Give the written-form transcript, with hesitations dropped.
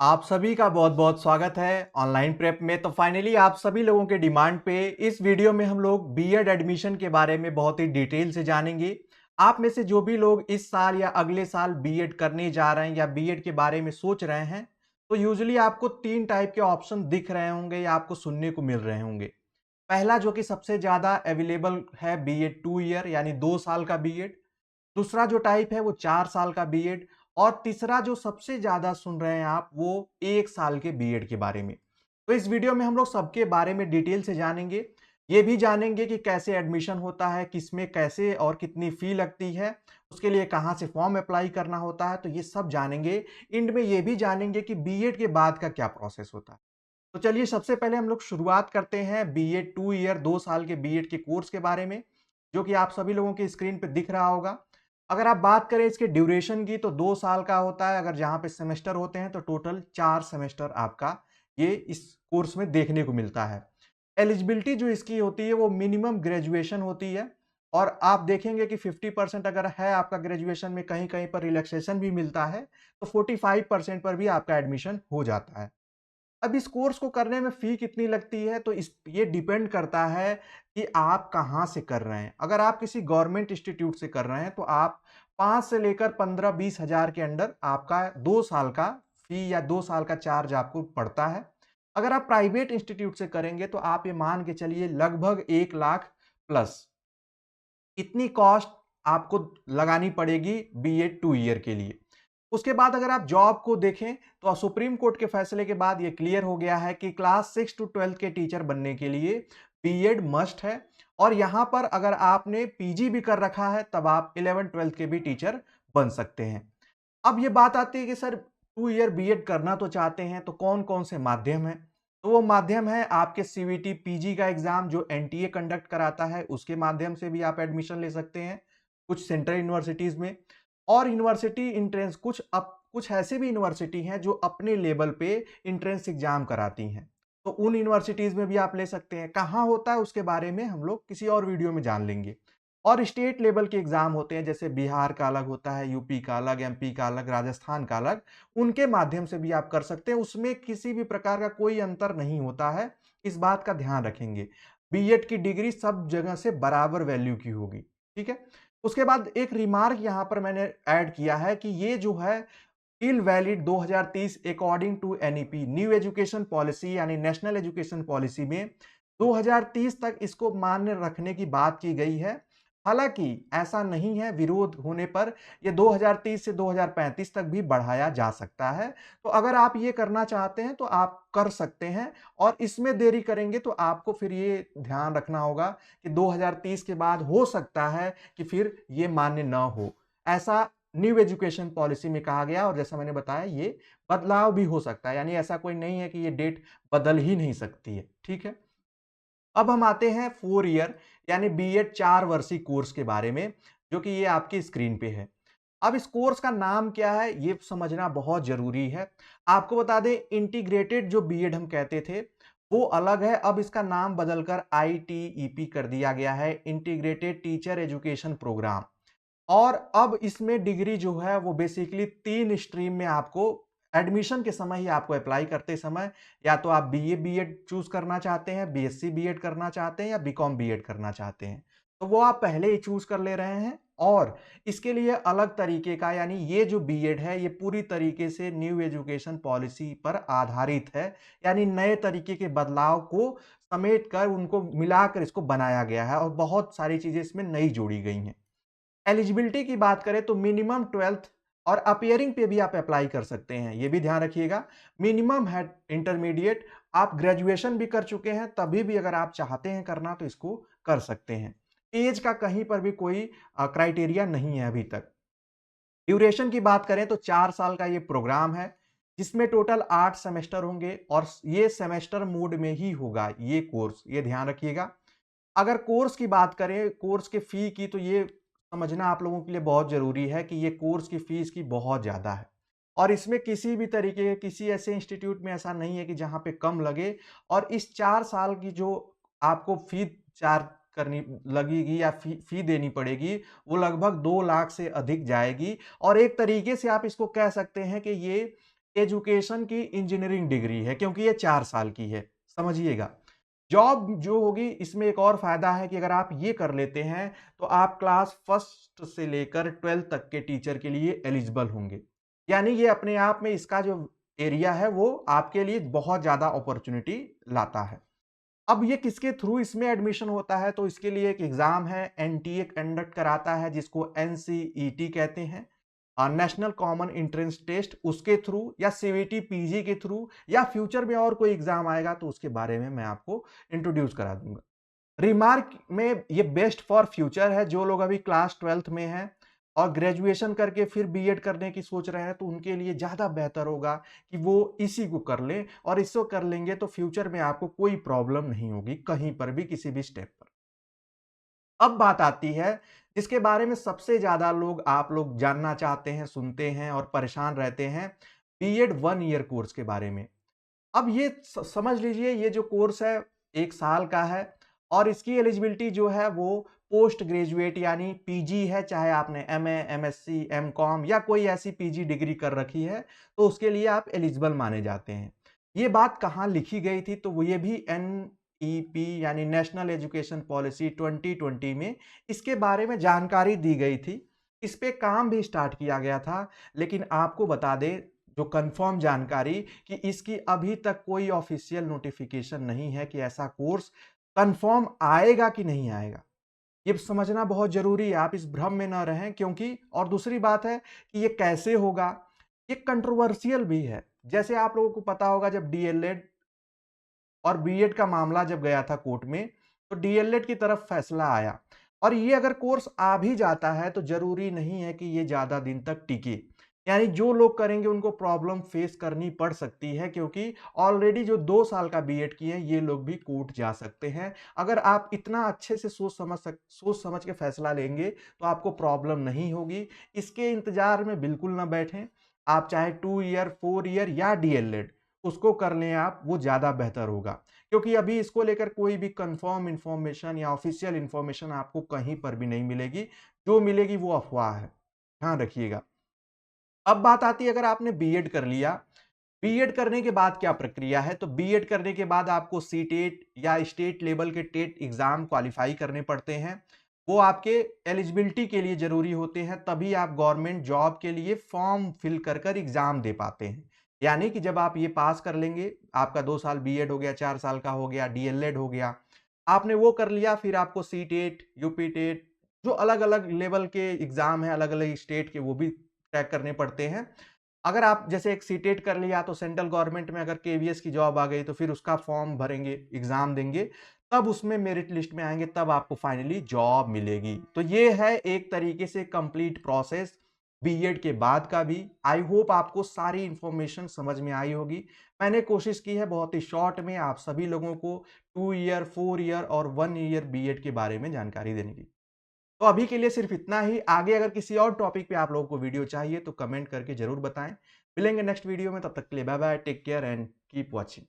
आप सभी का बहुत-बहुत स्वागत है ऑनलाइन प्रेप में। तो फाइनली आप सभी लोगों के डिमांड पे इस वीडियो में हम लोग बीएड एडमिशन के बारे में बहुत ही डिटेल से जानेंगे। आप में से जो भी लोग इस साल या अगले साल बीएड करने जा रहे हैं या बीएड के बारे में सोच रहे हैं, तो यूजुअली आपको 3 टाइप के ऑप्शन दिख रहे होंगे या आपको सुनने को मिल रहे होंगे। पहला जो कि सबसे ज़्यादा अवेलेबल है बीएड 2 ईयर यानी 2 साल का बीएड। दूसरा जो टाइप है वो 4 साल का बीएड और तीसरा जो सबसे ज़्यादा सुन रहे हैं आप वो 1 साल के बीएड के बारे में। तो इस वीडियो में हम लोग सबके बारे में डिटेल से जानेंगे। ये भी जानेंगे कि कैसे एडमिशन होता है, किसमें कैसे और कितनी फ़ी लगती है, उसके लिए कहाँ से फॉर्म अप्लाई करना होता है, तो ये सब जानेंगे। एंड में ये भी जानेंगे कि बीएड के बाद का क्या प्रोसेस होता है। तो चलिए सबसे पहले हम लोग शुरुआत करते हैं बीएड 2 ईयर 2 साल के बीएड के कोर्स के बारे में, जो कि आप सभी लोगों की स्क्रीन पे दिख रहा होगा। अगर आप बात करें इसके ड्यूरेशन की तो 2 साल का होता है, अगर जहाँ पे सेमेस्टर होते हैं तो टोटल 4 सेमेस्टर आपका ये इस कोर्स में देखने को मिलता है। एलिजिबिलिटी जो इसकी होती है वो मिनिमम ग्रेजुएशन होती है और आप देखेंगे कि 50% अगर है आपका ग्रेजुएशन में कहीं-कहीं पर रिलैक्सेशन भी मिलता है, तो 45% पर भी आपका एडमिशन हो जाता है। अब इस कोर्स को करने में फ़ी कितनी लगती है तो इस ये डिपेंड करता है कि आप कहाँ से कर रहे हैं। अगर आप किसी गवर्नमेंट इंस्टीट्यूट से कर रहे हैं तो आप 5 से लेकर 15-20 हज़ार के अंडर आपका 2 साल का फ़ी या 2 साल का चार्ज आपको पड़ता है। अगर आप प्राइवेट इंस्टीट्यूट से करेंगे तो आप ये मान के चलिए लगभग 1 लाख प्लस इतनी कॉस्ट आपको लगानी पड़ेगी बीएड 2 ईयर के लिए। उसके बाद अगर आप जॉब को देखें तो सुप्रीम कोर्ट के फैसले के बाद ये क्लियर हो गया है कि क्लास 6 टू 12 के टीचर बनने के लिए बीएड मस्ट है और यहाँ पर अगर आपने पीजी भी कर रखा है तब आप 11-12 के भी टीचर बन सकते हैं। अब ये बात आती है कि सर 2 ईयर बीएड करना तो चाहते हैं तो कौन-कौन से माध्यम हैं? तो वो माध्यम है आपके सीवीटी पीजी का एग्जाम जो एनटीए कंडक्ट कराता है उसके माध्यम से भी आप एडमिशन ले सकते हैं कुछ सेंट्रल यूनिवर्सिटीज में और यूनिवर्सिटी इंट्रेंस कुछ ऐसे भी यूनिवर्सिटी हैं जो अपने लेवल पे इंट्रेंस एग्जाम कराती हैं तो उन यूनिवर्सिटीज में भी आप ले सकते हैं। कहाँ होता है उसके बारे में हम लोग किसी और वीडियो में जान लेंगे। और स्टेट लेवल के एग्जाम होते हैं जैसे बिहार का अलग होता है, यूपी का अलग, एमपी का अलग, राजस्थान का अलग, उनके माध्यम से भी आप कर सकते हैं। उसमें किसी भी प्रकार का कोई अंतर नहीं होता है, इस बात का ध्यान रखेंगे। बीएड की डिग्री सब जगह से बराबर वैल्यू की होगी, ठीक है? उसके बाद एक रिमार्क यहाँ पर मैंने ऐड किया है कि ये जो है till valid 2030 according to NEP new education policy यानी नेशनल एजुकेशन पॉलिसी में 2030 तक इसको मान्य रखने की बात की गई है। हालांकि ऐसा नहीं है, विरोध होने पर ये 2030 से 2035 तक भी बढ़ाया जा सकता है। तो अगर आप ये करना चाहते हैं तो आप कर सकते हैं और इसमें देरी करेंगे तो आपको फिर ये ध्यान रखना होगा कि 2030 के बाद हो सकता है कि फिर ये मान्य न हो। ऐसा न्यू एजुकेशन पॉलिसी में कहा गया और जैसा मैंने बताया ये बदलाव भी हो सकता है, यानी ऐसा कोई नहीं है कि ये डेट बदल ही नहीं सकती है, ठीक है? अब हम आते हैं 4 ईयर यानी बीएड 4 वर्षीय कोर्स के बारे में, जो कि ये आपकी स्क्रीन पे है। अब इस कोर्स का नाम क्या है ये समझना बहुत जरूरी है। आपको बता दें इंटीग्रेटेड जो बीएड हम कहते थे वो अलग है, अब इसका नाम बदलकर आईटीईपी कर दिया गया है, इंटीग्रेटेड टीचर एजुकेशन प्रोग्राम। और अब इसमें डिग्री जो है वो बेसिकली 3 स्ट्रीम में आपको एडमिशन के समय ही आपको अप्लाई करते समय या तो आप बीए बीएड चूज करना चाहते हैं, बीएससी बीएड करना चाहते हैं या बीकॉम बीएड करना चाहते हैं, तो वो आप पहले ही चूज कर ले रहे हैं। और इसके लिए अलग तरीके का यानी ये जो बीएड है ये पूरी तरीके से न्यू एजुकेशन पॉलिसी पर आधारित है, यानी नए तरीके के बदलाव को समेट कर उनको मिलाकर इसको बनाया गया है और बहुत सारी चीजें इसमें नई जोड़ी गई हैं। एलिजिबिलिटी की बात करें तो मिनिमम 12th और अपीयरिंग पे भी आप अप्लाई कर सकते हैं, ये भी ध्यान रखिएगा। मिनिमम है इंटरमीडिएट, आप ग्रेजुएशन भी कर चुके हैं तभी भी अगर आप चाहते हैं करना तो इसको कर सकते हैं। एज का कहीं पर भी कोई क्राइटेरिया नहीं है अभी तक। ड्यूरेशन की बात करें तो 4 साल का ये प्रोग्राम है जिसमें टोटल 8 सेमेस्टर होंगे और ये सेमेस्टर मोड में ही होगा ये कोर्स, ये ध्यान रखिएगा। अगर कोर्स की बात करें, कोर्स के फी की, तो ये समझना आप लोगों के लिए बहुत ज़रूरी है कि ये कोर्स की फीस की बहुत ज़्यादा है और इसमें किसी भी तरीके के किसी ऐसे इंस्टीट्यूट में ऐसा नहीं है कि जहाँ पे कम लगे। और इस 4 साल की जो आपको फी चार्ज करनी लगेगी या फी देनी पड़ेगी वो लगभग 2 लाख से अधिक जाएगी और एक तरीके से आप इसको कह सकते हैं कि ये एजुकेशन की इंजीनियरिंग डिग्री है क्योंकि ये 4 साल की है, समझिएगा। जॉब जो होगी इसमें एक और फ़ायदा है कि अगर आप ये कर लेते हैं, तो आप क्लास फर्स्ट से लेकर 12th तक के टीचर के लिए एलिजिबल होंगे। यानी ये अपने आप में इसका जो एरिया है वो आपके लिए बहुत ज़्यादा अपॉर्च्युनिटी लाता है। अब ये किसके थ्रू इसमें एडमिशन होता है, तो इसके लिए एक एग्ज़ाम है, एनटीए कंडक्ट कराता है जिसको एनसीईटी कहते हैं। नेशनल कॉमन एंट्रेंस टेस्ट उसके थ्रू या सीवीटी पीजी के थ्रू या फ्यूचर में और कोई एग्ज़ाम आएगा तो उसके बारे में मैं आपको इंट्रोड्यूस करा दूँगा। रिमार्क में ये बेस्ट फॉर फ्यूचर है, जो लोग अभी क्लास 12th में हैं और ग्रेजुएशन करके फिर बीएड करने की सोच रहे हैं, तो उनके लिए ज़्यादा बेहतर होगा कि वो इसी को कर लें और इसको कर लेंगे तो फ्यूचर में आपको कोई प्रॉब्लम नहीं होगी कहीं पर भी, किसी भी स्टेप पर। अब बात आती है जिसके बारे में सबसे ज़्यादा लोग आप लोग जानना चाहते हैं, सुनते हैं और परेशान रहते हैं, बीएड 1 ईयर कोर्स के बारे में। अब ये समझ लीजिए ये जो कोर्स है 1 साल का है और इसकी एलिजिबिलिटी जो है वो पोस्ट ग्रेजुएट यानी पीजी है, चाहे आपने एमए, एमएससी, एमकॉम या कोई ऐसी पीजी डिग्री कर रखी है, तो उसके लिए आप एलिजिबल माने जाते हैं। ये बात कहाँ लिखी गई थी, तो वो ये भी एनईपी यानी नेशनल एजुकेशन पॉलिसी 2020 में इसके बारे में जानकारी दी गई थी। इस पे काम भी स्टार्ट किया गया था, लेकिन आपको बता दें जो कंफर्म जानकारी कि इसकी अभी तक कोई ऑफिशियल नोटिफिकेशन नहीं है कि ऐसा कोर्स कंफर्म आएगा कि नहीं आएगा। ये समझना बहुत ज़रूरी है, आप इस भ्रम में ना रहें, क्योंकि और दूसरी बात है कि ये कैसे होगा, ये कंट्रोवर्शियल भी है। जैसे आप लोगों को पता होगा जब डीएलएड और बीएड का मामला जब गया था कोर्ट में, तो डीएलएड की तरफ फैसला आया और ये अगर कोर्स आ भी जाता है तो ज़रूरी नहीं है कि ये ज़्यादा दिन तक टिके। यानी जो लोग करेंगे उनको प्रॉब्लम फेस करनी पड़ सकती है, क्योंकि ऑलरेडी जो 2 साल का बीएड किए हैं ये लोग भी कोर्ट जा सकते हैं। अगर आप इतना अच्छे से सोच समझ के फैसला लेंगे तो आपको प्रॉब्लम नहीं होगी। इसके इंतज़ार में बिल्कुल ना बैठें। आप चाहे 2 ईयर, 4 ईयर या डीएलएड उसको कर लें आप, वो ज़्यादा बेहतर होगा। क्योंकि अभी इसको लेकर कोई भी कंफर्म इन्फॉर्मेशन या ऑफिशियल इन्फॉर्मेशन आपको कहीं पर भी नहीं मिलेगी। जो मिलेगी वो अफ़वाह है। ध्यान रखिएगा। अब बात आती है अगर आपने बीएड कर लिया, बीएड करने के बाद क्या प्रक्रिया है? तो बीएड करने के बाद आपको सीटेट या स्टेट लेवल के टेट एग्ज़ाम क्वालीफाई करने पड़ते हैं। वो आपके एलिजिबिलिटी के लिए ज़रूरी होते हैं, तभी आप गवर्नमेंट जॉब के लिए फॉर्म फिल कर एग्ज़ाम दे पाते हैं। यानी कि जब आप ये पास कर लेंगे, आपका 2 साल बीएड हो गया, 4 साल का हो गया, डीएलएड हो गया, आपने वो कर लिया, फिर आपको सीटेट, यूपी टेट जो अलग-अलग लेवल के एग्ज़ाम हैं, अलग-अलग स्टेट के, वो भी क्रैक करने पड़ते हैं। अगर आप जैसे एक सीटेट कर लिया तो सेंट्रल गवर्नमेंट में अगर केवीएस की जॉब आ गई तो फिर उसका फॉर्म भरेंगे, एग्ज़ाम देंगे, तब उसमें मेरिट लिस्ट में आएँगे, तब आपको फाइनली जॉब मिलेगी। तो ये है एक तरीके से कंप्लीट प्रोसेस बीएड के बाद का भी। आई होप आपको सारी इन्फॉर्मेशन समझ में आई होगी। मैंने कोशिश की है बहुत ही शॉर्ट में आप सभी लोगों को 2 ईयर, 4 ईयर और 1 ईयर बीएड के बारे में जानकारी देने की। तो अभी के लिए सिर्फ इतना ही। आगे अगर किसी और टॉपिक पे आप लोगों को वीडियो चाहिए तो कमेंट करके ज़रूर बताएँ। मिलेंगे नेक्स्ट वीडियो में, तब तक के लिए bye bye, take care and keep watching.